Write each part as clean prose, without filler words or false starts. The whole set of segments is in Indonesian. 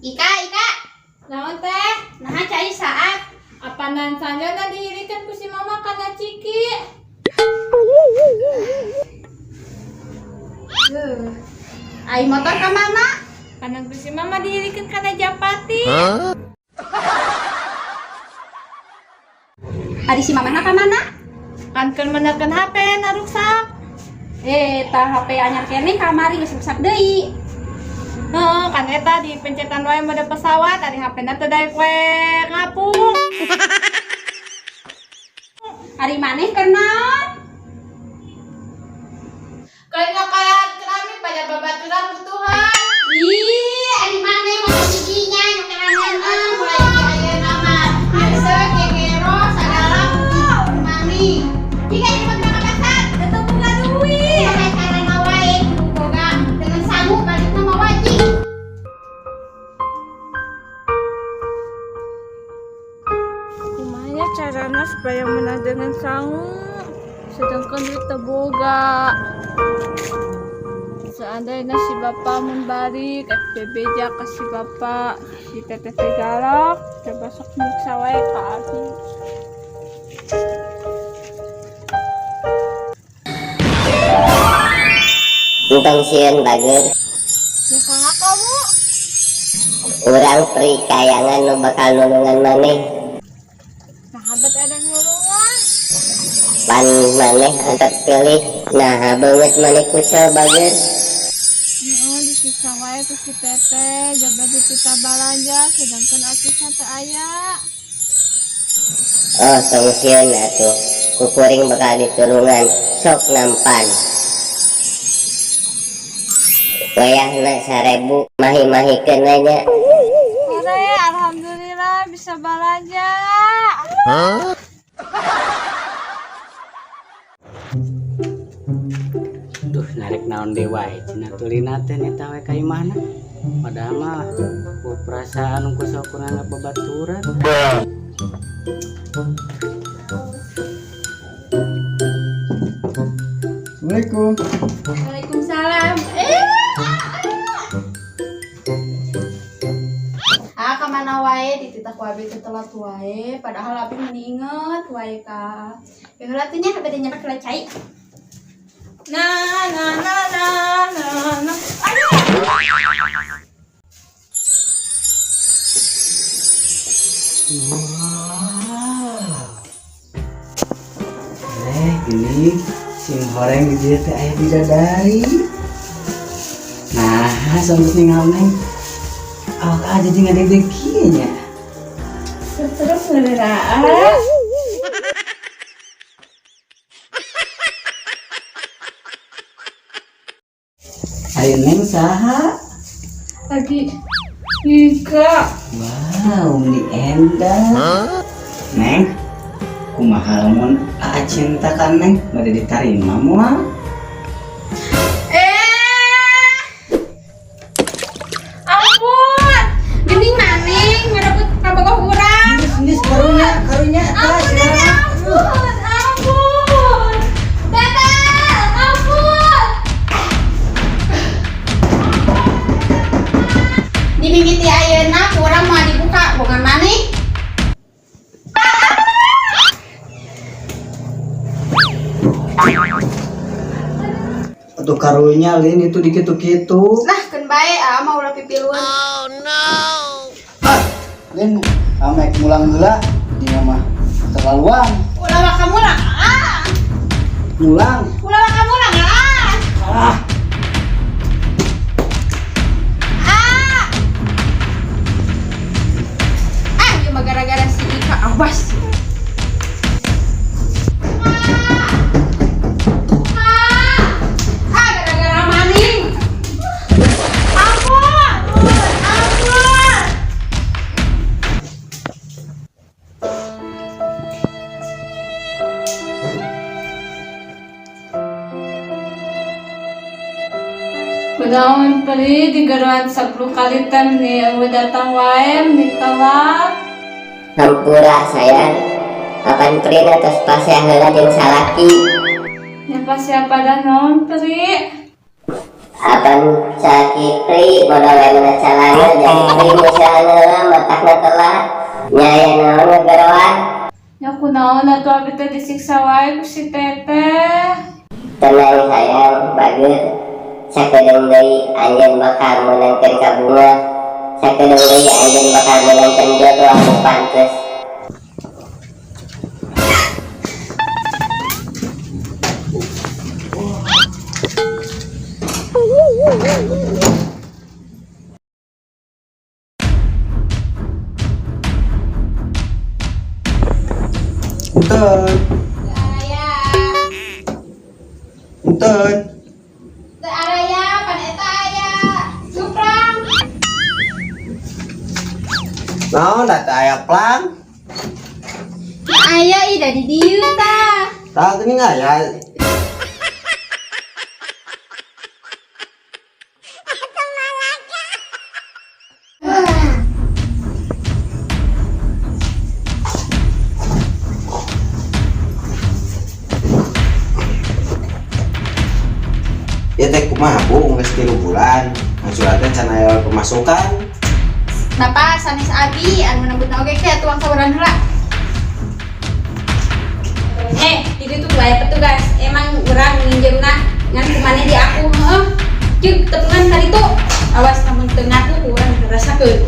Ika. Naon teh? Nah cai saat. Apanan sanjana dihirikan ku si mama kana ciki. Ai motor ke mana? Kana ku si mama dihirikan kana Japati. Ari si mama ke mana? Kan menekan HP na rusak. Ta HP anyar kene kamari geus rusak deui. Heeh, kan eta di pencetan wae mode pesawat, ari HP-na teu daek we ngapung. Ari maneh keur naon? Kayaknya kayak kami pada babaturan butuhan. Ih, ari maneh mau giginya nyokeran mulai ayeuna mah. Asa kekero sadalam mani. Jika nyebut ka pasar, tetep buka duit. Pakai cara wae boga dengan sanggup balik mah wajib. Gimana caranya supaya menang dengan sangu sedangkan duit teboga? Seandainya si bapak membalik FPB ja kasih bapak si teteh galak coba sok nyiksa wae ka abi. Entong sieun bager Ya kangga kamu urang pri kayangan nu bakal nulungan maneh sahabat ada ngulungan pan maneh antar pilih nah banget maneh kusel bager disiksa wae ku si teteh jaga dipita balanja sedangkan atisna teu aya. oh tong sieun atuh kukuring bakal ditulungan sok nampan wayahna 1000 mahi-mahikeun we nya. Ore, alhamdulillah bisa balanja. Duh, narik naon dewa cenah tulina teh eta we ka imahna. Padahal mah ku perasaan ku sok nganggap babaturan. Assalamualaikum. Waalaikumsalam. Kemana wae dititah ku abi teh telat wae padahal abi meni inget wae ka. Heula teh nya kabeh nyampe ke cai. Nah. Aduh. Gini sing horeng di dieu teh aya bidadari. Nah, sampeus ningal neng. Awak aja jeung ngadeg-deg kieu nya. Terus ngeuraan. Ari neng saha? Lagi Ika. Wow, di endang. Neng, kumaha lamun aa cinta kan neng, bade ditarima moal. Ampun. Geuning maning ngarebut kabogoh urang. Geus karunya Ampun, Teteh, ampun. Teteh, ampun. Dimimiti ayeuna kurang mau dibuka bongan maning. Atuh karunya lin itu dikitu-kitu. Nah, keun bae mah ulah pipiluan. Lin, amek mulang heula dia mah terlaluan. Ulah mah kamu lah. Mulang. Ulah mah kamu lah. Ah, Ieu mah gara-gara si Ika awas. Gara-gara maning. Ampun. Kunaon peri digeruan 10 kali tem nih datang wae ditolak. hampura sayang kapan prina tos pasea heula jeung salaki Nyapa siapa dah naon peri? apan salaki pri modal lain calana jadi pri kunaon atuh abi teh disiksa wae ku si teteh. Tenang sayang, bager. Sakedeung deui anjeun bakal menangkeun ka bunga. Sakedeung deui anjeun bakal menangkeun jodoh anu pantes. Punten, Araya. punten. Teu araya pan eta aya. Suprang. Naon da teh aya plang? Aya ida di dieu tah. Tah geuning aya. Ya teh kumaha Bu, geus 3 bulan. Angsuran can aya pemasukan. Napa sanes abi anu menembutna oge teh tuang saweran heula. Di ditu tuh aya petugas. Emang urang nginjemna ngan kumane di aku heuh. Ceuk tepungan tadi tuh. Awas namun teu ngaku urang ngarasakeun.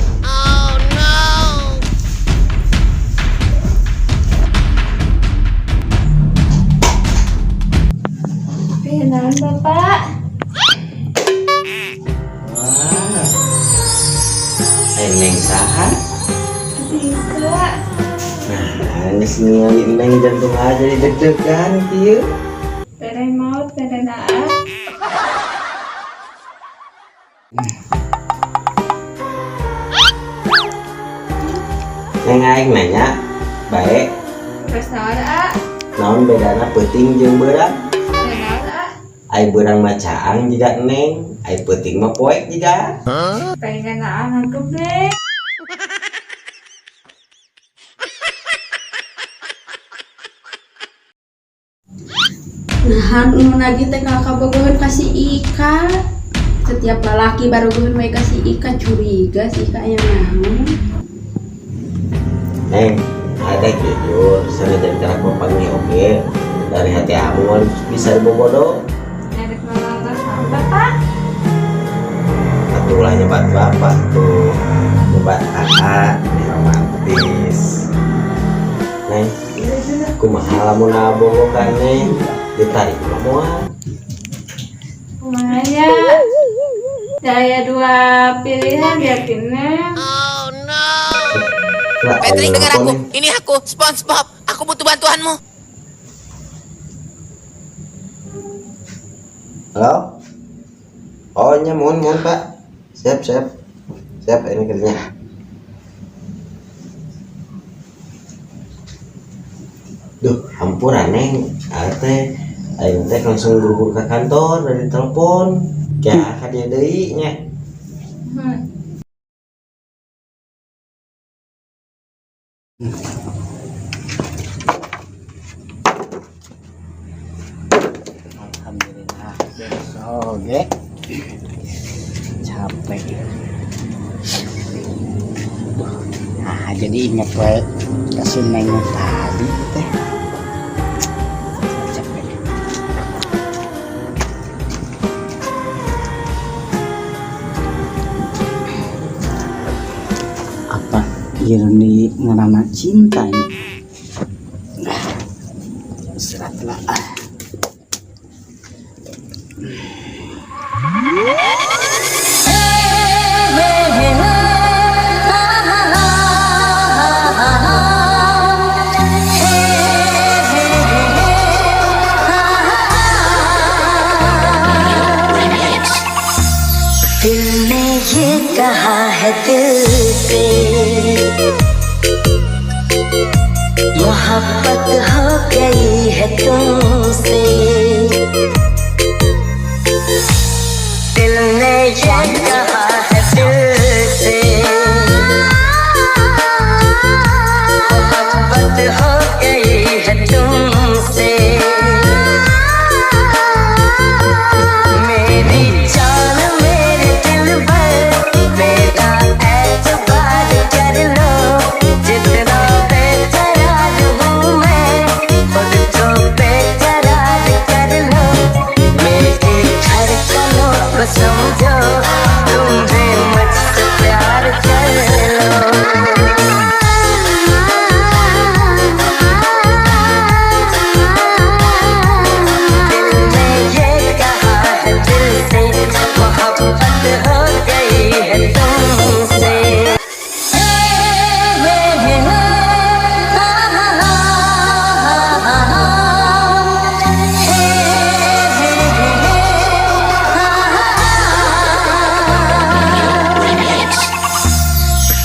Kenaon Bapak? Wah. Neng saha? Tiga. Nah, geus ningali neng jantung aja jadi deg-degan kieu. Bere maut, bere naas. Neng aing nanya, bae, Terus naon A? naon bedana peuting jeung beurang? Naon A? Ai beurang mah caang jiga neng, ai peuting mah poek jiga. Pengen naon hangkep deh. Nah, nu lagi teh kakak bogohan kasih ikan. Setiap lalaki baru bogohan mau kasih ikan curiga sih Ika yang naon. Neng, ada jujur, sana jadi karakter panggil oke. Dari hati kamu bisa dibobodo. Nyari malah sama Bapak. Atulah nyebat bapak tuh, nyebat kakak, ini romantis. Neng, kumaha lamun abogokan neng, ditarik semua. Kumanya saya dua pilihan yakin Neng. Patrick, dengar aku. Ini aku, SpongeBob. Aku butuh bantuanmu. Halo? Oh, nya mohon Pak. Siap. Siap ini kerjanya. Duh, hampura neng. Ate, aing teh langsung buru-buru ke kantor dari telepon. Kayak dia deui nya. Alhamdulillah beres oge. Capek. Nah, jadi ingat wae kasih neng tadi teh. Capek. Apa ironi ngarana cinta ini? Serat lah. दिल ने ये कहा है दिल से मोहब्बत हो गई है तुमसे दिल ने ये कहा है दिल से मोहब्बत हो गई है तुमसे मेरी जान मेरे दिल भर मेरा एतबार कर लो जितना बेकरार हूँ मैं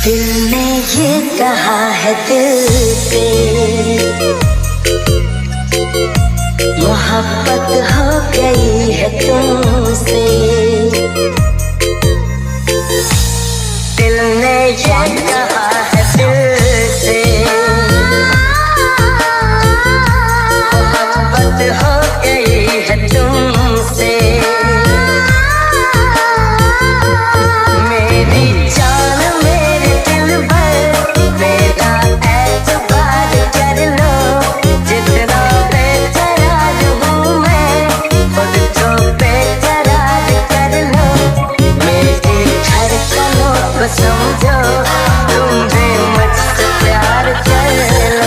दिल ने ये कहा है दिल से मोहब्बत हो गई है तुमसे दिल ने ये कहा है दिल से मोहब्बत हो गई है तुमसे मेरी जान मेरे दिल भर मेरा एतबार कर लो जितना बेकरार हूँ मैं खुद को बेकरार कर लो मेरी धड़कनों को समझो तुम भी मुझसे प्यार कर दिल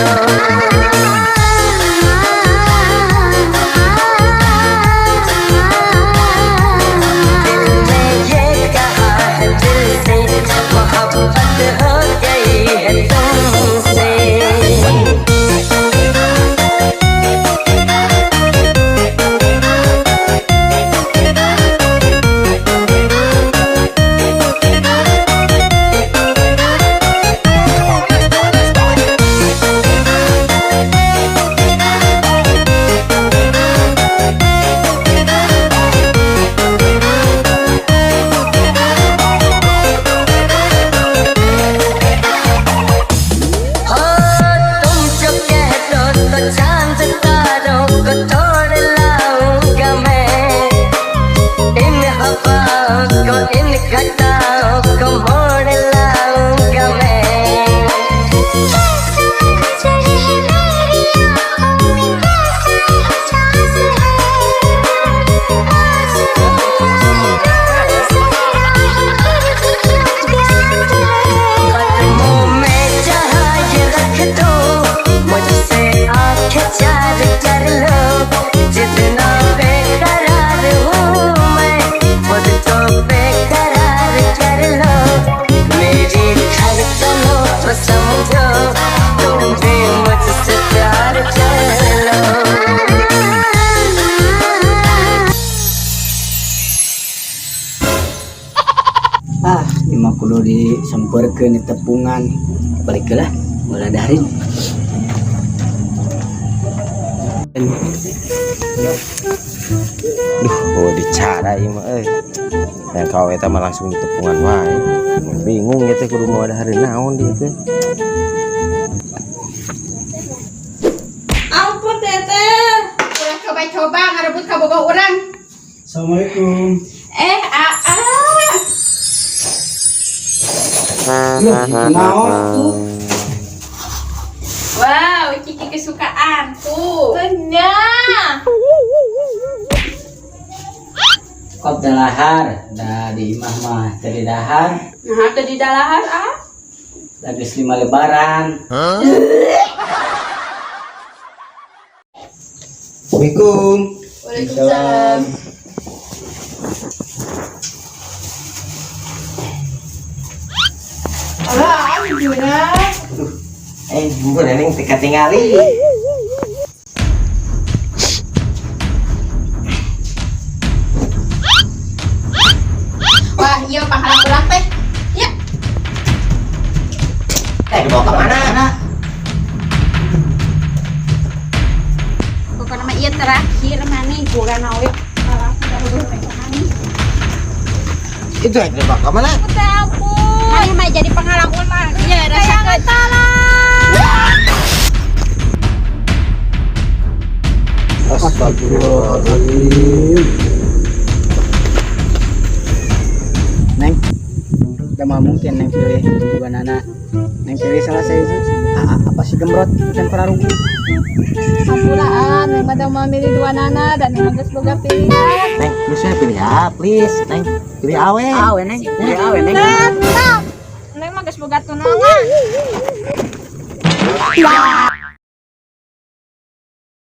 ने ये कहा है दिल से मोहब्बत हो गई है तुमसे तुम जो कह दो तो चांद तारों को तोड़ लाऊंगा मैं इन हवाओं को इन घटाओं को मोड़ लाऊंगा मैं कदमों में जहाँ ये रख दो मुझसे आंखें चार कर लो जितना बेकरार हूँ मैं खुद को बेकरार कर लो मेरी धड़कनों को समझो तुम भी मुझसे प्यार कर लो Lima kudu disemperkeun di tepungan balik lah bola darin Duh, dicara ieu mah euy. Ya kau eta mah langsung di tepungan wae. Bingung gitu kudu mau ada hari naon di teh. Ampun teteh. Urang coba-coba ngarebut ka bogoh urang. Assalamualaikum naon tuh Wow, Kiki kesukaanku. Benar. kop dalahar da di imah mah tadi dahar Nah, ke di dalahar lagi 5 lebaran Assalamualaikum Waalaikumsalam. Alah, gimana? Bubur neneng teka tingali. Wah, iya pahala pulang teh. Ya. Dibawa ke mana? Pokoknya mah iya terakhir mani bulan awet. Malah sudah udah mani. Itu dibawa ke mana? Ampun. Mani mah jadi pengalaman mah. Iya, rasa Astagfirullahaladzim Neng gak mungkin Neng pilih dua nana Neng pilih salah saya itu apa sih gemrot dan perarugi Ampunaan, yang pada memilih dua nana dan yang geus boga pilihan. Neng, bisa pilih ya, please. Neng, pilih awe. awe Neng pilih awe Neng Neng mah geus boga tunangan.